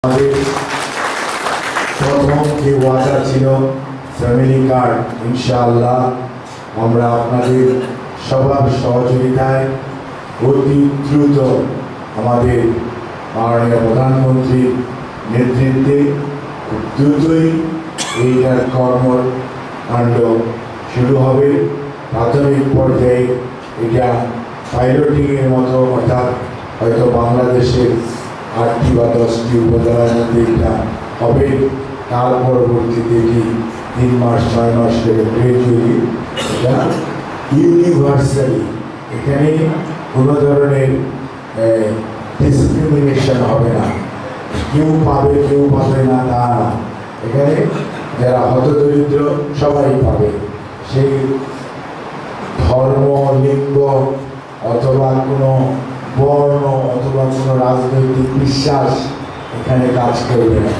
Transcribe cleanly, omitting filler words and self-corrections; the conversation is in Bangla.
আমাদের প্রথম যে ওয়াদা ছিল ফ্যামিলি কার্ড, ইনশাআল্লাহ আমরা আপনাদের সবার সহযোগিতায় অতি দ্রুত আমাদের মাননীয় প্রধানমন্ত্রীর নেতৃত্বে খুব দ্রুতই এইটার কর্মকাণ্ড শুরু হবে। প্রাথমিক পর্যায়ে এটা পাইলটিংয়ের মতো, অর্থাৎ হয়তো বাংলাদেশের 8টি বা 10টি উপজেলার মধ্যে এটা হবে। তার পরবর্তীতে এটি 3 মাস 6 মাস থেকে গ্রাজুয়ালি এটা ইউনিভার্সালি, এখানে কোনো ধরনের ডিসক্রিমিনেশন হবে না, কেউ পাবে কেউ পাবে না তা না। এখানে যারা হতদরিদ্র সবাই পাবে। সেই ধর্ম, লিঙ্গ অথবা কোনো বর্ণ অথবা কোনো রাজনৈতিক বিশ্বাস এখানে কাজ করবে না।